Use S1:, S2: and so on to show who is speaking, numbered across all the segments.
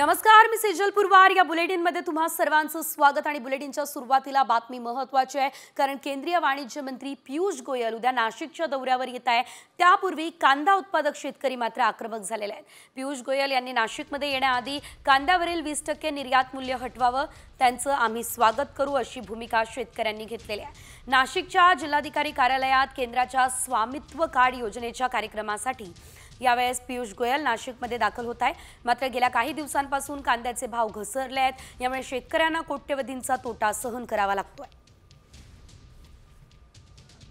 S1: नमस्कार, मी सेजल पुरवार। या बुलेटिनमध्ये तुम्हा सर्वांचं स्वागत। आणि बुलेटिनच्या सुरुवातीला बातमी महत्त्वाची आहे, कारण केंद्रीय वाणिज्य मंत्री पियुष गोयल उद्या नाशिकच्या दौऱ्यावर येत आहे। त्यापूर्वी कांदा उत्पादक शेतकरी मात्र आक्रमक झालेले आहेत। पियुष गोयल यांनी नाशिकमध्ये येण्याआधी कांद्यावरील 20% निर्यात मूल्य हटवावं, त्यांचं आम्ही स्वागत करू अशी भूमिका शेतकऱ्यांनी घेतलेली आहे। नाशिकच्या जिल्हाधिकारी कार्यालयात केंद्राच्या स्वामित्व कार्ड योजनेच्या कार्यक्रमासाठी यावेळेस पियुष गोयल नाशिकमध्ये दाखल होत आहे। मात्र गेल्या काही दिवसांपासून कांद्याचे भाव घसरले आहेत, यामुळे शेतकऱ्यांना कोट्यवधींचा तोटा सहन करावा लागतोय।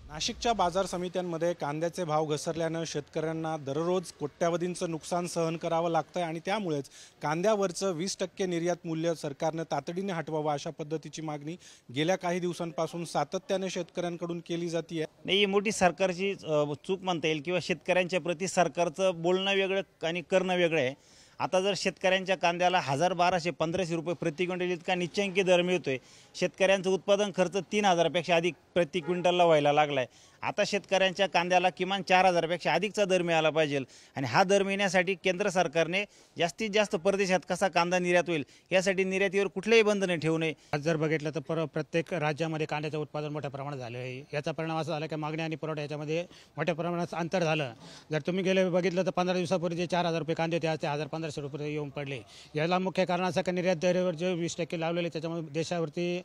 S2: नाशिकच्या बाजार समित्यांमध्ये कांद्याचे भाव घसरल्याने शेतकऱ्यांना दररोज कोट्यवधींचं नुकसान सहन करावं लागतंय आणि त्यामुळेच कांद्यावरचं 20% निर्यात मूल्य सरकारने तातडीने हटवावं अशा पद्धतीची मागणी गेल्या काही दिवसांपासून सातत्याने शेतकऱ्यांकडून केली जाते।
S3: नाही, मोठी सरकारची चूक म्हणता येईल किंवा शेतकऱ्यांच्या प्रति सरकारचं बोलणं वेगळं आणि करणं वेगळं आहे। आता जर शेतकऱ्यांच्या कांद्याला 1200-1500 रुपये प्रति क्विंटल इतका निश्चयकी दर मिळतोय, शेतकऱ्यांचं उत्पादन खर्च 3000पेक्षा अधिक प्रति क्विंटलला व्हायला लागलाय। आता शेतकऱ्यांच्या कांद्याला किमान 4000पेक्षा अधिकचा दर मिळाला पाहिजे आणि हा दर मिळण्यासाठी केंद्र सरकारने जास्तीत जास्त परदेशात कसा कांदा निर्यात होईल यासाठी निर्यातीवर कुठलेही बंधने ठेवू नये।
S4: आज जर बघितलं तर प्रत्येक राज्यामध्ये कांद्याचं उत्पादन मोठ्या प्रमाणात झालं आहे। याचा परिणाम असा झाला की मागणी आणि पुरवठा याच्यामध्ये मोठ्या प्रमाणात अंतर झालं। जर तुम्ही गेले बघितलं तर 15 दिवसापूर्वी जे 4000 रुपये कांदे होते आज ते 1500 रुपये येऊन पडले। याला मुख्य कारण असं की निर्यात दरावर जे 20% लावलेले त्याच्यामुळे देशावरती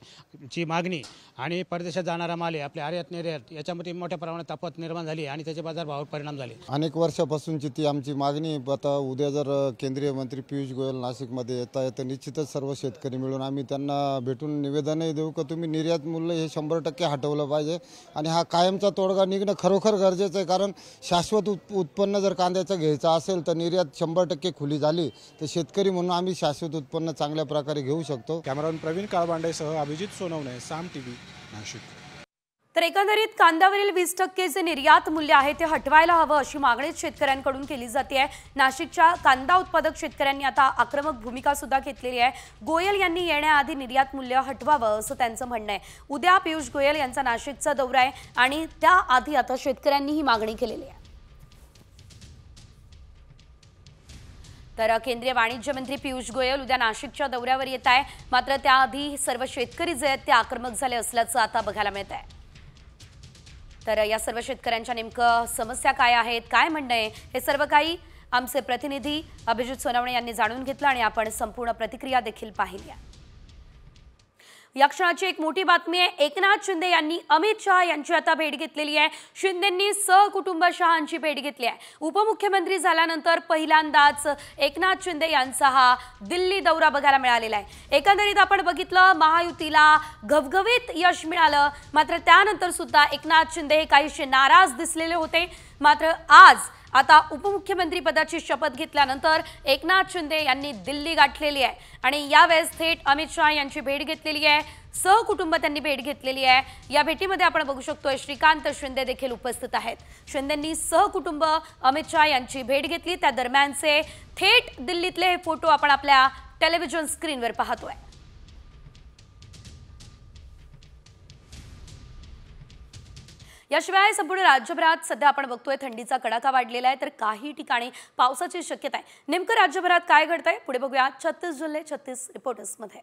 S4: ची मागणी आणि परदेशात जाणारा माल आपले आयात निर्यात याच्यामध्ये मोठ्या प्रमाणात तापत निर्माण झाली आणि त्याचे बाजारभावावर परिणाम झाले।
S5: अनेक वर्षापासूनची ती आमची मागणी। आता उद्या जर केंद्रीय मंत्री पियुष गोयल नाशिकमध्ये येत आहे तर निश्चितच सर्व शेतकरी मिळून आम्ही त्यांना भेटून निवेदनही देऊ की तुम्ही निर्यात मूल्य हे 100% हटवलं पाहिजे आणि हा कायमचा तोडगा निघणं खरोखर गरजेचं आहे। कारण शाश्वत उत्पन्न जर कांद्याचं घ्यायचं असेल तर निर्यात 100% खुली झाली तर शेतकरी म्हणून आम्ही शाश्वत उत्पन्न चांगल्या प्रकारे घेऊ शकतो।
S2: कॅमेरामन प्रवीण काळबांडेसह अभिजित सोनवणे, साम टीव्ही, नाशिक।
S1: तर एकंदरीत कांद्यावरील 20% जे निर्यात मूल्य आहे ते हटवायला हवं अशी मागणी शेतकऱ्यांकडून केली जाते आहे। नाशिकच्या कांदा उत्पादक शेतकऱ्यांनी आता आक्रमक भूमिका सुद्धा घेतलेली आहे। गोयल यांनी येण्याआधी निर्यात मूल्य हटवावं असं त्यांचं म्हणणं आहे। उद्या पियुष गोयल यांचा नाशिकचा दौरा आहे आणि त्याआधी आता शेतकऱ्यांनी ही मागणी केलेली आहे। तर केंद्रीय वाणिज्य मंत्री पियुष गोयल उद्या नाशिकच्या दौऱ्यावर येत आहे। मात्र त्याआधी सर्व शेतकरी जे आहेत ते आक्रमक झाले असल्याचं आता बघायला मिळत आहे। तर या सर्व शेतकऱ्यांच्या नेमकं समस्या काय आहेत, काय म्हणणं आहे, हे सर्व काही आमचे प्रतिनिधी अभिजित सोनवणे यांनी जाणून घेतलं आणि आपण संपूर्ण प्रतिक्रिया देखील पाहिली आहे। या क्षणाची एक मोठी बातमी आहे। एकनाथ शिंदे यांनी अमित शहा यांची आता भेट घेतलेली आहे। शिंदेंनी सहकुटुंब शहांची भेट घेतली आहे। उपमुख्यमंत्री झाल्यानंतर पहिल्यांदाच एकनाथ शिंदे यांचा हा दिल्ली दौरा बघायला मिळालेला आहे। एकंदरीत आपण बघितलं महायुतीला घवघवीत यश मिळालं, मात्र त्यानंतर सुद्धा एकनाथ शिंदे हे काहीसे नाराज दिसलेले होते। मात्र आज आता उपमुख्यमंत्री पदाची शपथ घेतल्यानंतर एकनाथ शिंदे यांनी दिल्ली गाठलेली आहे आणि यावेळेस थेट अमित शहा यांची भेट घेतलेली आहे। सहकुटुंब त्यांनी भेट घेतलेली आहे। या भेटीमध्ये आपण बघू शकतो श्रीकांत शिंदे देखील उपस्थित आहेत। शिंदेंनी सहकुटुंब अमित शहा यांची भेट घेतली, त्या दरम्यानचे थेट दिल्लीतले हे फोटो आपण आपल्या टेलिव्हिजन स्क्रीनवर पाहतोय। याशिवाय संपूर्ण राज्यभरात सध्या आपण बघतोय थंडीचा कडाका वाढलेला आहे, तर काही ठिकाणी पावसाची शक्यता आहे। नेमकं राज्यभरात काय घडतंय पुढे बघूया 36 जिल्हे 36 रिपोर्टर्समध्ये।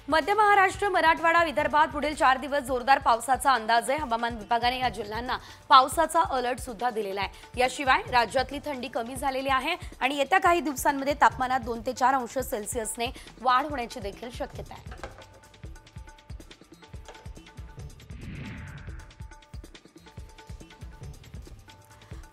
S1: मध्य महाराष्ट्र, मराठवाडा, विदर्भात पुढील 4 दिवस जोरदार पावसाचा अंदाज आहे। हवामान विभागाने या जिल्ह्यांना पावसाचा अलर्ट सुद्धा दिलेला आहे। याशिवाय राज्यातली थंडी कमी झालेली आहे आणि येत्या काही दिवसांमध्ये तापमानात 2 ते 4 अंश सेल्सिअसने वाढ होण्याची देखील शक्यता आहे।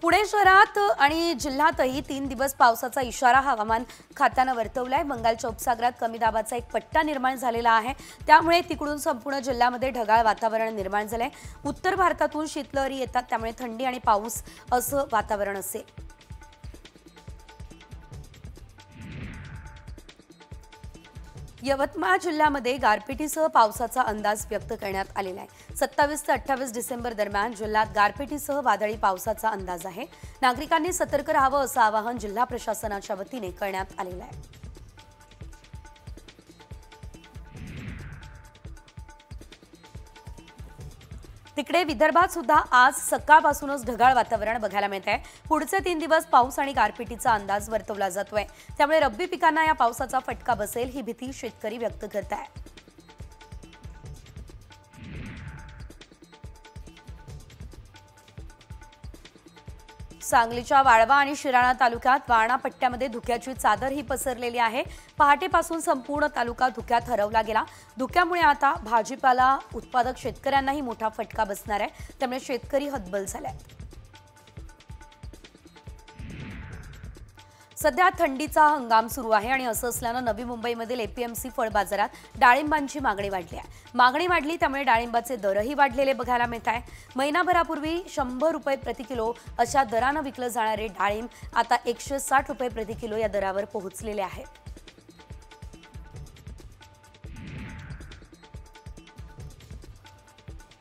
S1: पुणे शहरात आणि जिल्ह्यातही 3 दिवस पावसाचा इशारा हवामान खात्याने वर्तवलाय। बंगालच्या उपसागरात कमी दाबाचा एक पट्टा निर्माण झालेला आहे, त्यामुळे तिकडून संपूर्ण जिल्ह्यामध्ये ढगाळ वातावरण निर्माण झालंय। उत्तर भारतातून शीतलहरी येतात, त्यामुळे थंडी आणि पाऊस असं वातावरण असेल। यवतमाळ जिल्ह्यामध्ये गारपिटीसह पावसाचा अंदाज व्यक्त करण्यात आलेला आहे। 27 ते 28 डिसेंबर दरम्यान जिल्ह्यात गारपिटीसह वादळी पावसाचा अंदाज आहे। नागरिकांनी सतर्क राहावं असं आवाहन जिल्हा प्रशासनाच्या वतीने करण्यात आलेलं आहे। तिकडे विदर्भात सुद्धा आज सकाळपासूनच ढगाळ वातावरण बघायला मिळत आहे. पुढचे 3 दिवस पाऊस आणि गारपिटीचा अंदाज वर्तवला जातोय. त्यामुळे रब्बी पिकांना या पावसाचा फटका बसेल ही भीती शेतकरी व्यक्त करत आहेत. सांगलीच्या वाळवा आणि शिराळा तालुक्यात वारणा पट्ट्यामध्ये धुक्याची चादर ही पसरलेली आहे. पहाटेपासून संपूर्ण तालुका धुक्यात हरवला गेला. धुक्यामुळे आता भाजीपाला उत्पादक शेतकऱ्यांनाही मोठा फटका बसणार आहे. त्यामुळे शेतकरी हतबल झाले. सध्या थंडीचा हंगाम सुरू आहे आणि असं असल्यानं नवी मुंबईमधील एपीएमसी फळ बाजारात डाळिंबांची मागणी वाढली आहे. मागणी वाढली त्यामुळे डाळिंबाचे दरही वाढलेले बघायला मिळत आहे. महिनाभरापूर्वी 100 रुपये प्रति किलो अशा दरानं विकलं जाणारे डाळिंब आता 160 रुपये प्रति किलो या दरावर पोहोचलेले आहे.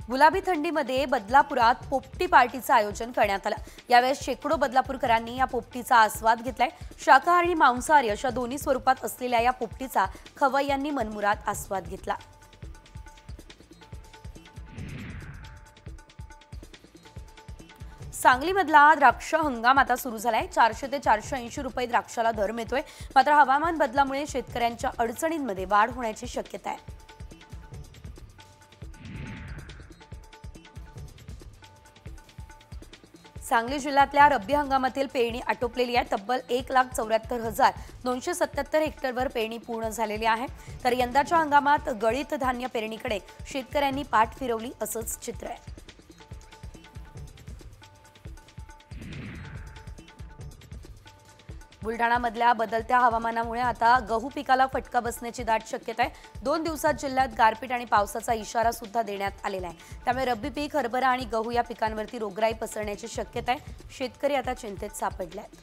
S1: गुलाबी थंडीमध्ये बदलापुरात पोपटी पार्टीचं आयोजन करण्यात आलं. यावेळेस शेकडो बदलापूरकरांनी या पोपटीचा आस्वाद घेतलाय. शाकाहारी आणि मांसाहारी अशा दोन्ही स्वरूपात असलेल्या या पोपटीचा खवय्यांनी मनमुराद आस्वाद घेतला. सांगलीमधला द्राक्ष हंगाम आता सुरू झालाय. 400 ते 480 रुपये द्राक्षाला दर मिळतोय. मात्र हवामान बदलामुळे शेतकऱ्यांच्या अडचणींमध्ये वाढ होण्याची शक्यता आहे. सांगली जिल्ह्यातल्या रब्बी हंगामातील पेरणी आटोपलेली आहे. तब्बल 1,74,277 हेक्टरवर पेरणी पूर्ण झालेली आहे. तर यंदाच्या हंगामात गळीत धान्य पेरणीकडे शेतकऱ्यांनी पाठ फिरवली असंच चित्र आहे. बुलढाणामधल्या बदलत्या हवामानामुळे आता गहू पिकाला फटका बसण्याची दाट शक्यता आहे. 2 दिवसात जिल्ह्यात गारपीट आणि पावसाचा इशारा सुद्धा देण्यात आलेला आहे. त्यामुळे रब्बी पीक हरभरा आणि गहू या पिकांवरती रोगराई पसरण्याची शक्यता आहे. शेतकरी आता चिंतेत सापडले आहेत.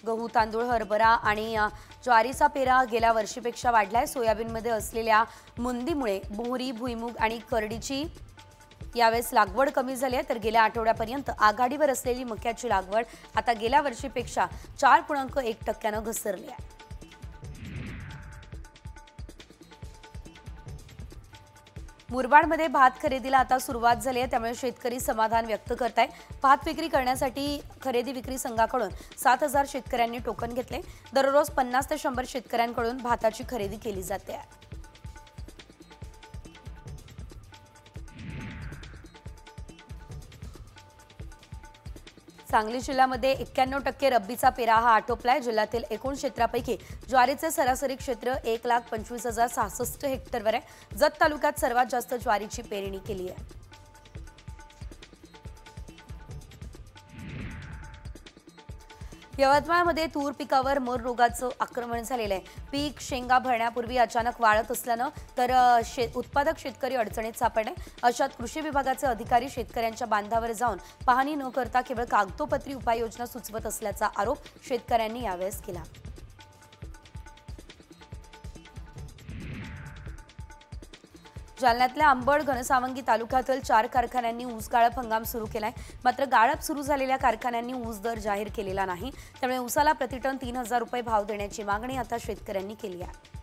S1: गहू, तांदूळ, हरभरा आणि ज्वारीचा पेरा गेल्या वर्षीपेक्षा वाढलाय. सोयाबीनमध्ये असलेल्या मुंदीमुळे मोहरी, भुईमूग आणि करडीची यावेळेस लागवड कमी झाली आहे. तर गेल्या आठवड्यापर्यंत आघाडीवर असलेली मक्याची लागवड आता गेल्या वर्षीपेक्षा 4.1% घसरली आहे. मुरबाडमध्ये भात खरेदीला आता सुरुवात झाली आहे. त्यामुळे शेतकरी समाधान व्यक्त करत आहे. भात विक्री करण्यासाठी खरेदी विक्री संघाकडून 7,000 शेतकऱ्यांनी टोकन घेतले. दररोज 50 ते 100 शेतकऱ्यांकडून भाताची खरेदी केली जाते. सांगली जिल्ह्यामध्ये 91% रब्बीचा पेरा हा आटोपलाय. जिल्ह्यातील एकूण क्षेत्रापैकी ज्वारीचे सरासरी क्षेत्र 1,25,066 हेक्टरवर आहे. जत तालुक्यात सर्वात जास्त ज्वारीची पेरणी केली आहे. यवतमाळमध्ये तूर पिकावर मर रोगाचं आक्रमण झालेलं आहे. पीक शेंगा भरण्यापूर्वी अचानक वाळत असल्यानं तर उत्पादक शेतकरी अडचणीत सापडले. अशात कृषी विभागाचे अधिकारी शेतकऱ्यांच्या बांधावर जाऊन पाहणी न करता केवळ कागदोपत्री उपाययोजना सुचवत असल्याचा आरोप शेतकऱ्यांनी यावेळेस केला. जालन्यातल्या अंबड घनसावंगी तालुक्यातील 4 कारखान्यांनी ऊस गाळप हंगाम सुरू केलाय. मात्र गाळप सुरू झालेल्या कारखान्यांनी ऊस दर जाहीर केलेला नाही. त्यामुळे ऊसाला प्रतिटन 3,000 रुपये भाव देण्याची मागणी आता शेतकऱ्यांनी केली आहे.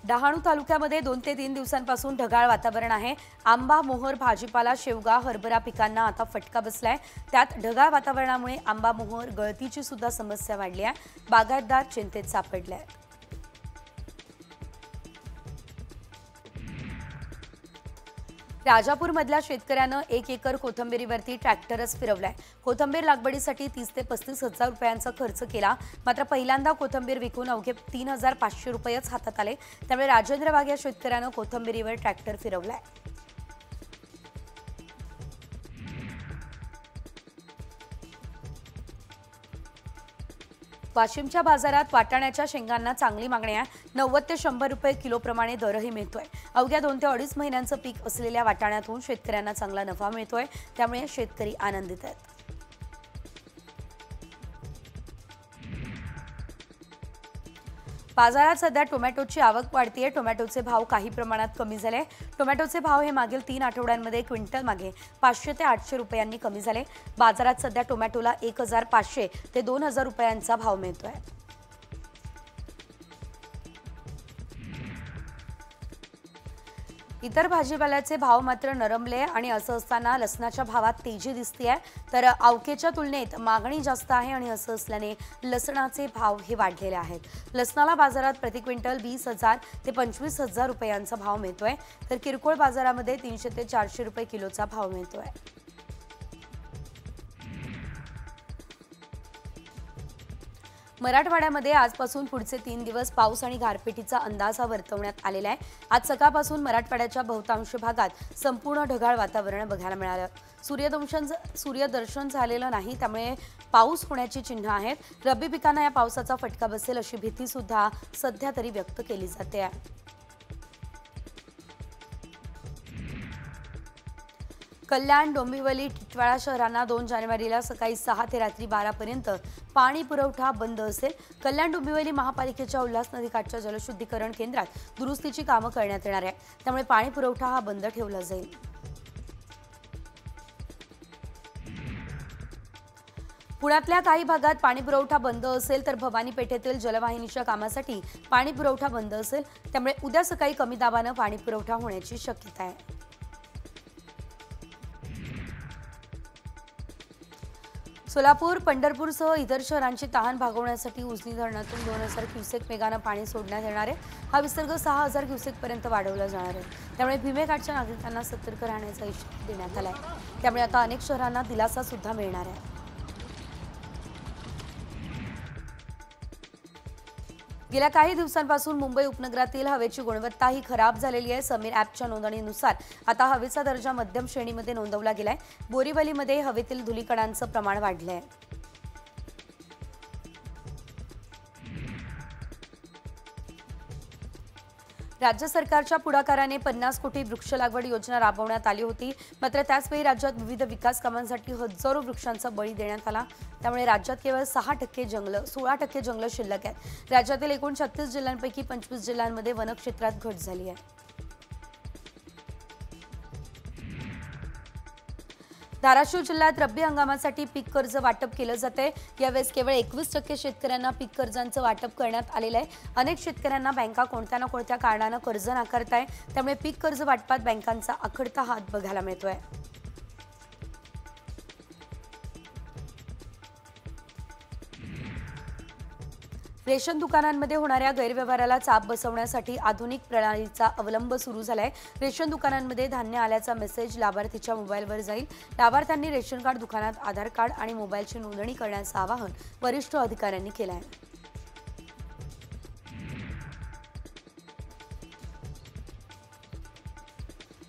S1: डहाणू तालुक्यामध्ये 2 ते 3 दिवसांपासून ढगाळ वातावरण आहे. आंबा, मोहर, भाजीपाला, शेवगा, हरभरा पिकांना आता फटका बसलाय. त्यात ढगाळ वातावरणामुळे आंबा, मोहर गळतीची सुद्धा समस्या वाढली आहे. बागायतदार चिंतेत सापडले आहेत. राजापूरमधल्या शेतकऱ्यानं 1 एकर कोथिंबिरीवरती ट्रॅक्टरच फिरवलाय. कोथिंबीर लागवडीसाठी 30 ते 35,000 रुपयांचा खर्च केला. मात्र पहिल्यांदा कोथिंबीर विकून अवघे 3,500 रुपयेच हातात आले. त्यामुळे राजेंद्र वाघ या शेतकऱ्यानं कोथिंबीरीवर ट्रॅक्टर फिरवलाय. वाशिमच्या बाजारात वाटाण्याच्या शेंगांना चांगली मागणी आहे. 90 ते 100 रुपये किलोप्रमाणे दरही मिळतोय. अवघ्या 2 ते 2.5 महिन्यांचं पीक असलेल्या वाटाण्यातून शेतकऱ्यांना चांगला नफा मिळतोय. त्यामुळे शेतकरी आनंदित आहेत. बाजारात सध्या टोमॅटोची आवक वाढतीये. टोमॅटोचे भाव काही प्रमाणात कमी झाले. टोमॅटोचे भाव हे मागील 3 आठवड्यांमध्ये क्विंटल मागे 500 ते 800 रुपयांनी कमी झाले. बाजारात सध्या टोमॅटोला 1500 ते 2000 रुपयांचा भाव मिळतोय. इतर भाजीपाल्याचे भाव मात्र नरमले आणि असं असताना लसणाच्या भावात तेजी दिसतेय. तर अवकेच्या तुलनेत मागणी जास्त आहे आणि असं असल्याने लसणाचे भाव हे वाढलेले आहेत. लसणाला बाजारात प्रति क्विंटल 20,000 ते 25,000 रुपयांचा भाव मिळतोय. तर किरकोळ बाजारामध्ये 300 ते 400 रुपये किलोचा भाव मिळतोय. मराठवाड्यामध्ये आजपासून पुढचे 3 दिवस पाऊस आणि गारपिटीचा अंदाज वर्तवण्यात आलेला आहे. आज सकाळपासून मराठवाड्याच्या बहुतांश भागात संपूर्ण ढगाळ वातावरण बघायला मिळालं. सूर्यदर्शन झालेलं नाही, त्यामुळे पाऊस होण्याची चिन्ह आहेत. रब्बी पिकांना या पावसाचा फटका बसेल अशी भीती सुद्धा सध्या तरी व्यक्त केली जाते आहे. कल्याण, डोंबिवली, टिटवाळा शहरांना 2 जानेवारीला सकाळी 6 ते रात्री 12 पर्यंत पाणी पुरवठा बंद असेल. कल्याण डोंबिवली महापालिकेच्या उल्हास नदीकाठच्या जलशुद्धीकरण केंद्रात दुरुस्तीची कामं करण्यात येणार आहे, त्यामुळे पाणी पुरवठा हा बंद ठेवला जाईल. पुण्यातल्या काही भागात पाणी पुरवठा बंद असेल, तर भवानी पेठेतील जलवाहिनीच्या कामासाठी पाणी पुरवठा बंद असेल, त्यामुळे उद्या सकाळी कमी दाबानं पाणी पुरवठा होण्याची शक्यता आहे. सोलापूर, पंढरपूरसह इतर शहरांची तहान भागवण्यासाठी उजनी धरणातून 2000 क्युसेक वेगानं पाणी सोडण्यात येणार आहे. हा विसर्ग 6000 क्युसेकपर्यंत वाढवला जाणार आहे. त्यामुळे भीमेघाटच्या नागरिकांना सतर्क राहण्याचा इशारा देण्यात आला आहे. त्यामुळे आता अनेक शहरांना दिलासा सुद्धा मिळणार आहे. गेल्या काही दिवसांपासून मुंबई उपनगरातील हवेची गुणवत्ता ही खराब झालेली आहे. समीर ॲपच्या नोंदणीनुसार आता हवेचा दर्जा मध्यम श्रेणीमध्ये नोंदवला गेलाय. बोरीवलीमध्ये हवेतील धुलीकणांचं प्रमाण वाढलंय. राज्य सरकारच्या पुढाकाराने 50 कोटी वृक्ष लागवड योजना राबवण्यात आली होती. मात्र त्याचवेळी राज्यात विविध विकास कामांसाठी हजारो वृक्षांचा बळी देण्यात आला. त्यामुळे राज्यात केवळ 16% जंगलं शिल्लक आहेत. राज्यातील एकूण 36 जिल्ह्यांपैकी 25 जिल्ह्यांमध्ये वनक्षेत्रात घट झाली आहे. धाराशिव जिल्ह्यात रब्बी हंगामासाठी पीक कर्ज वाटप केलं जाते. यावेळेस केवळ 21% शेतकऱ्यांना पीक कर्जांचं वाटप करण्यात आलेलं आहे. अनेक शेतकऱ्यांना बँका कोणत्या ना कोणत्या कारणानं कर्ज नाकारताय. त्यामुळे पीक कर्ज वाटपात बँकांचा आखडता हात बघायला मिळतोय. रेशन दुकानांमध्ये होणाऱ्या गैरव्यवहाराला चाप बसवण्यासाठी आधुनिक प्रणालीचा अवलंब सुरू झालाय. रेशन दुकानांमध्ये धान्य आल्याचा मेसेज लाभार्थीच्या मोबाईलवर जाईल. लाभार्थ्यांनी रेशन कार्ड दुकानात आधार कार्ड आणि मोबाईलची नोंदणी करण्याचं आवाहन वरिष्ठ अधिकाऱ्यांनी केलं आहे.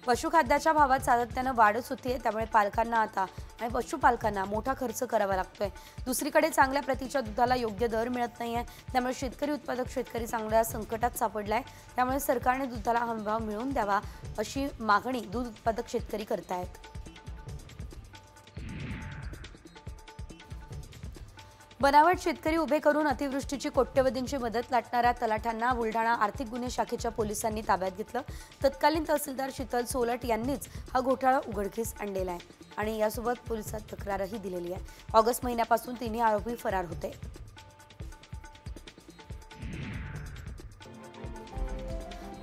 S1: पशुखाद्याच्या भावात सातत्यानं वाढच होतीये. त्यामुळे पालकांना आता आणि पशुपालकांना मोठा खर्च करावा लागतोय. दुसरीकडे चांगल्या प्रतीच्या दुधाला योग्य दर मिळत नाहीये. त्यामुळे शेतकरी उत्पादक शेतकरी चांगल्या संकटात सापडलाय. त्यामुळे सरकारने दुधाला हमीभाव मिळवून द्यावा अशी मागणी दूध उत्पादक शेतकरी करतायत. बनावट शेतकरी उभे करून अतिवृष्टीची कोट्यवधींची मदत लाटणाऱ्या तलाठ्यांना बुलढाणा आर्थिक गुन्हे शाखेच्या पोलिसांनी ताब्यात घेतलं. तत्कालीन तहसीलदार शीतल सोलट यांनीच हा घोटाळा उघडकीस आणलेला आहे आणि यासोबत पोलिसात तक्रारही दिलेली आहे. ऑगस्ट महिन्यापासून तिन्ही आरोपी फरार होते.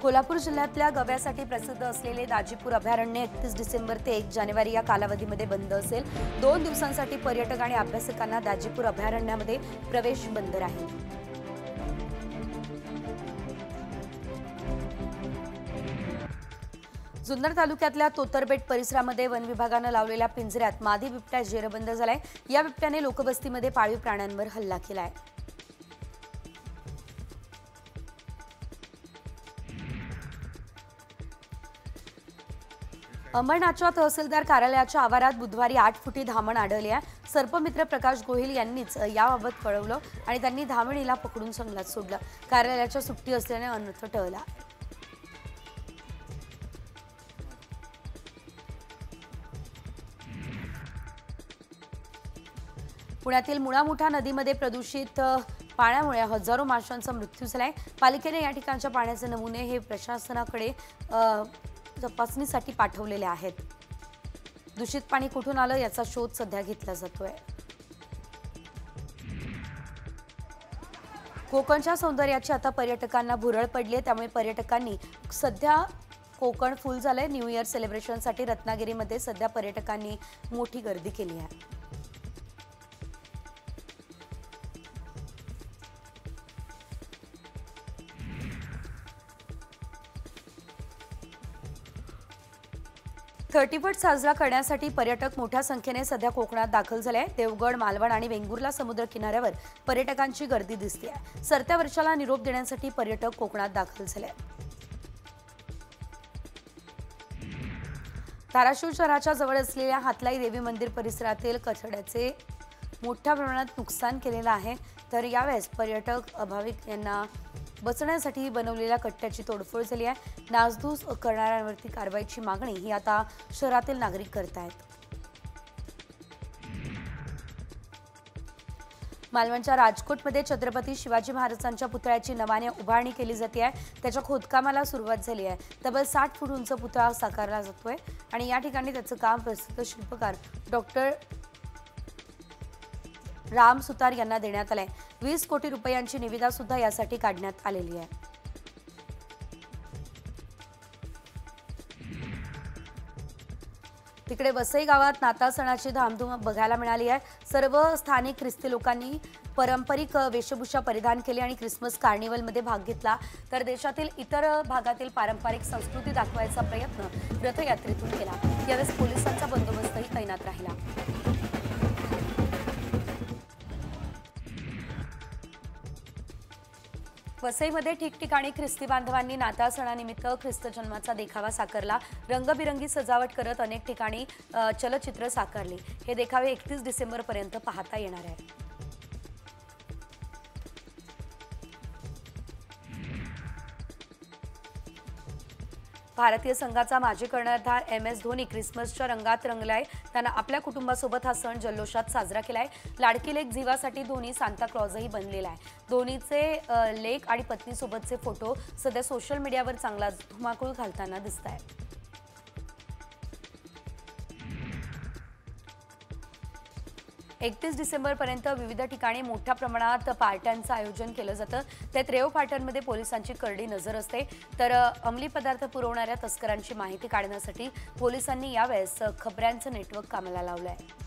S1: कोल्हापूर जिल्ह्यातल्या गव्यासाठी प्रसिद्ध असलेले दाजीपूर अभयारण्य 31 डिसेंबर ते 1 जानेवारी या कालावधीमध्ये बंद असेल. 2 दिवसांसाठी पर्यटक आणि अभ्यासकांना दाजीपूर अभयारण्यामध्ये प्रवेश बंद राहील. जुन्नर तालुक्यातल्या तोतरबेट परिसरामध्ये वन विभागानं लावलेल्या पिंजऱ्यात मादी बिबट्या जेरबंद झालाय. या बिबट्याने लोकवस्तीमध्ये पाळीव प्राण्यांवर हल्ला केलाय. अंबरनाथच्या तहसीलदार कार्यालयाच्या आवारात बुधवारी 8 फुटी धामण आढळली आहे. सर्पमित्र प्रकाश गोहिल यांनीच याबाबत कळवलं आणि त्यांनी धामणीला पकडून जंगलात सोडलं. कार्यालयाच्या सुट्टी असल्याने अनर्थ टळला. पुण्यातील मुळामुठा नदीमध्ये प्रदूषित पाण्यामुळे हजारो माशांचा मृत्यू झालाय। पालिकेने या ठिकाणच्या पाण्याचे नमुने हे प्रशासनाकडे तपासणीसाठी पाठवलेले आहेत। दूषित पाणी कुठून आलं याचा शोध सध्या घेतला जातोय। कोकणच्या सौंदर्याची आता पर्यटकांना भुरळ पडली आहे, त्यामुळे पर्यटकांनी सध्या कोकण फुल झालंय। न्यू इयर सेलिब्रेशनसाठी रत्नागिरीमध्ये सध्या पर्यटकांनी मोठी गर्दी केली आहे। फट साजरा करण्यासाठी पर्यटक मोठ्या संख्येने सध्या कोकणात दाखल झाले आहेत। देवगड, मालवण आणि वेंगुर्ला समुद्र किनाऱ्यावर पर्यटकांची गर्दी दिसते आहे। सरत्या वर्षाला निरोप देण्यासाठी पर्यटक कोकणात दाखल झाले आहेत। धाराशिव शहराच्या जवळ असलेल्या हातलाई देवी मंदिर परिसरातील कचड्याचे मोठ्या प्रमाणात नुकसान केलेलं आहे। तर यावेळेस पर्यटक भाविक यांना बसण्यासाठी बनवलेल्या कट्ट्याची तोडफोड झाली आहे। नासधूस करणाऱ्यांवरती कारवाईची मागणी ही आता शहरातील नागरिक करत आहेत। मालवणच्या राजकोटमध्ये छत्रपती शिवाजी महाराजांच्या पुतळ्याची नव्याने उभारणी केली जाते आहे। त्याच्या खोदकामाला सुरुवात झाली आहे। तब्बल 60 फूट उंच पुतळा साकारला जातोय आणि या ठिकाणी त्याचं काम प्रसिद्ध शिल्पकार डॉक्टर राम सुतार यांना देण्यात आलंय। 20 कोटी रुपयांची निविदा सुद्धा यासाठी काढण्यात आलेली आहे। तिकडे वसई गावात नाताळ सणाची धामधूम बघायला मिळाली आहे। सर्व स्थानिक ख्रिस्ती लोकांनी पारंपरिक वेशभूषा परिधान केली आणि ख्रिसमस कार्निवलमध्ये भाग घेतला। तर देशातील इतर भागातील पारंपरिक संस्कृती दाखवायचा प्रयत्न रथयात्रेतून केला। यावेळेस पोलिसांचा बंदोबस्तही तैनात राहिला। वसईमध्ये ठिकठिकाणी ख्रिस्ती बांधवांनी नाताळ सणानिमित्त ख्रिस्त जन्माचा देखावा साकारला। रंगबिरंगी सजावट करत अनेक ठिकाणी चलचित्र साकारली। हे देखावे 31 डिसेंबरपर्यंत पाहता येणार आहे। भारतीय संघाचा माजी कर्णधार MS धोनी ख्रिसमसच्या रंगात रंगलाय। त्यांना आपल्या कुटुंबासोबत हा सण जल्लोषात साजरा केलाय। लाडकी लेक झिवासाठी धोनी सांता क्लॉजही बनलेला आहे। धोनीचे लेक आणि पत्नीसोबतचे फोटो सध्या सोशल मीडियावर चांगला धुमाकूळ घालताना दिसत आहेत। 31 डिसेंबरपर्यंत विविध ठिकाणी मोठ्या प्रमाणात पार्ट्यांचं आयोजन केलं जातं। त्यात रेव पार्ट्यांमध्ये पोलिसांची करडी नजर असते। तर अंमली पदार्थ पुरवणाऱ्या तस्करांची माहिती काढण्यासाठी पोलिसांनी यावेळेस खबऱ्यांचं नेटवर्क कामाला लावलं आहे।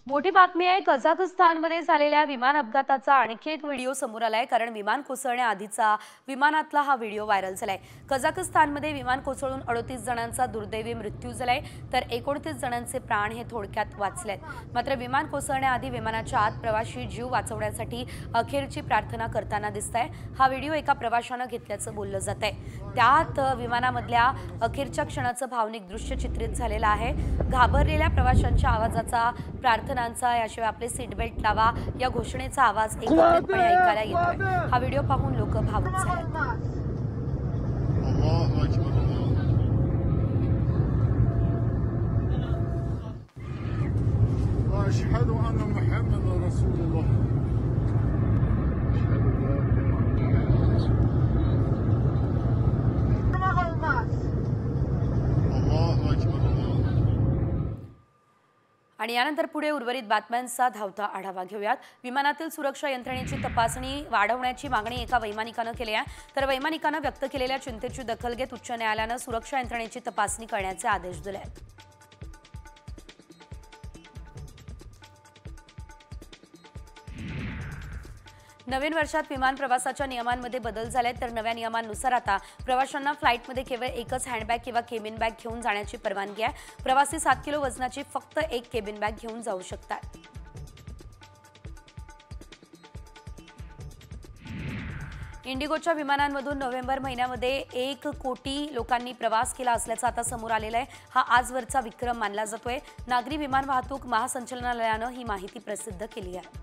S1: मोठी बातमी आहे। कझाकस्तानमध्ये झालेल्या विमान अपघाताचा आणखी एक व्हिडिओ समोर आलाय, कारण विमान कोसळण्याआधीचा विमानातला हा व्हिडिओ व्हायरल झालाय। कझाकस्तानमध्ये विमान कोसळून 38 जणांचा दुर्दैवी मृत्यू झालाय, तर 29 जणांचे प्राण हे थोडक्यात वाचलेत। मात्र विमान कोसळण्याआधी विमानाच्या आत प्रवाशी जीव वाचवण्यासाठी अखेरची प्रार्थना करताना दिसताय। हा व्हिडिओ एका प्रवाशानं घेतल्याचं बोललं जातंय। त्यात विमानामधल्या अखेरच्या क्षणाचं भावनिक दृश्य चित्रित झालेलं आहे। घाबरलेल्या प्रवाशांच्या आवाजाचा, प्रार्थनांचा, याशिवाय आपले सीट बेल्ट लावा या घोषणेचा आवाज एकत्रितपणे ऐकायला येतोय। हा व्हिडिओ पाहून लोक भावुक झाले। आणि यानंतर पुढे उर्वरित बातम्यांचा धावता आढावा घेऊयात। विमानातील सुरक्षा यंत्रणेची तपासणी वाढवण्याची मागणी एका वैमानिकानं केली आहे। तर वैमानिकानं व्यक्त केलेल्या चिंतेची दखल घेत उच्च न्यायालयानं सुरक्षा यंत्रणेची तपासणी करण्याचे आदेश दिले आहेत। नवीन वर्षात विमान प्रवासाच्या नियमांमध्ये बदल झाले, तर नव्या नियमांनुसार आता प्रवाशांना फ्लाईटमध्ये केवळ एकच हँडबॅग किंवा केबिन बॅग घेऊन जाण्याची परवानगी आहे। प्रवासी 7 किलो वजनाची फक्त एक केबिन बॅग घेऊन जाऊ शकतात। इंडिगोच्या विमानांमधून नोव्हेंबर महिन्यामध्ये 1 कोटी लोकांनी प्रवास केला असल्याचं आता समोर आलेलं आहे। हा आजवरचा विक्रम मानला जातोय। नागरी विमान वाहतूक महासंचालनालयानं ही माहिती प्रसिद्ध केली आहे।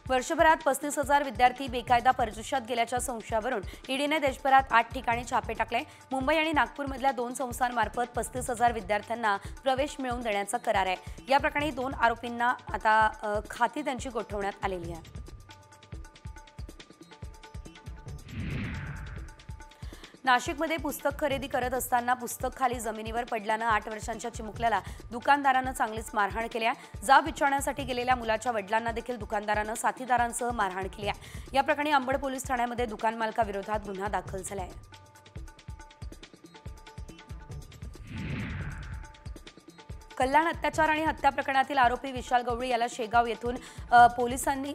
S1: वर्षभरात 35,000 विद्यार्थी बेकायदा परदेशात गेल्याच्या संशयावरून ईडीने देशभरात 8 ठिकाणी छापे टाकले. मुंबई आणि नागपूरमधल्या 2 संस्थांमार्फत 35,000 विद्यार्थ्यांना प्रवेश मिळवून देण्याचा करार आहे. या प्रकरणी 2 आरोपींना आता खाती त्यांची गोठवण्यात आलेली आहे. नाशिकमध्ये पुस्तक खरेदी करत असताना पुस्तक खाली जमिनीवर पडल्यानं 8 वर्षांच्या चिमुकल्याला दुकानदारानं चांगलीच मारहाण केली आहे. जाब विचारण्यासाठी गेलेल्या मुलाच्या वडिलांना देखील दुकानदारानं साथीदारांसह मारहाण केली आहे. या प्रकरणी अंबड पोलीस ठाण्यामध्ये दुकान मालकाविरोधात गुन्हा दाखल झाला आहे. कल्याण अत्याचार आणि हत्या प्रकरणातील आरोपी विशाल गवळी याला शेगाव येथून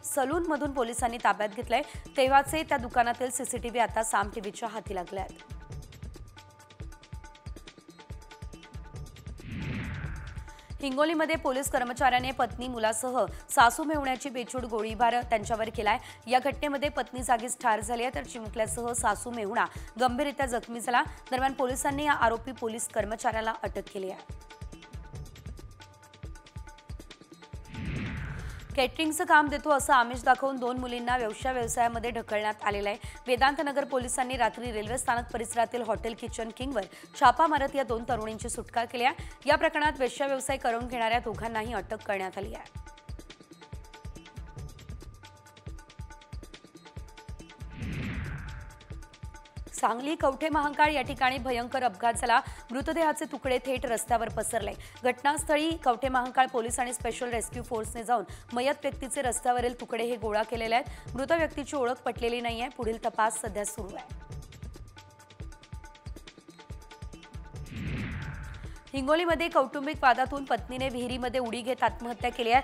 S1: सलूनमधून पोलिसांनी ताब्यात घेतलंय. तेव्हाचे त्या दुकानातील सीसीटीव्ही आता साम टीव्हीच्या हाती लागले आहेत. हिंगोलीमध्ये पोलीस कर्मचाऱ्याने पत्नी मुलासह सासू मेहुण्याची बेछूट गोळीबार त्यांच्यावर केलाय. या घटनेमध्ये पत्नी जागीच ठार झाली आहे तर चिमुकल्यासह सासू मेहुणा गंभीररित्या जखमी झाला. दरम्यान पोलिसांनी या आरोपी पोलीस कर्मचाऱ्याला अटक केली आहे. केटरिंगचं काम देतो असं आमिष दाखवून 2 मुलींना व्यवसायामध्ये ढकलण्यात आलेलं आहे. वेदांत नगर पोलिसांनी रात्री रेल्वे स्थानक परिसरातील हॉटेल किचन किंगवर छापा मारत या 2 तरुणींची सुटका केली आहे. या प्रकरणात वेश्या व्यवसाय करून घेणाऱ्या दोघांनाही अटक करण्यात आली आहे. सांगली कवठे महांकाळ या ठिकाणी भयंकर अपघात झाला. मृतदेहाचे तुकडे थेट रस्त्यावर पसरले. घटनास्थळी कवठे महांकाळ पोलीस आणि स्पेशल रेस्क्यू फोर्सने जाऊन मयत व्यक्तीचे रस्त्यावरील तुकडे हे गोळा केलेले आहेत. मृत व्यक्तीची ओळख पटलेली नाहीये. पुढील तपास सध्या सुरू आहे. हिंगोलीमध्ये कौटुंबिक वादातून पत्नीने विहिरीमध्ये उडी घेत आत्महत्या केली आहे.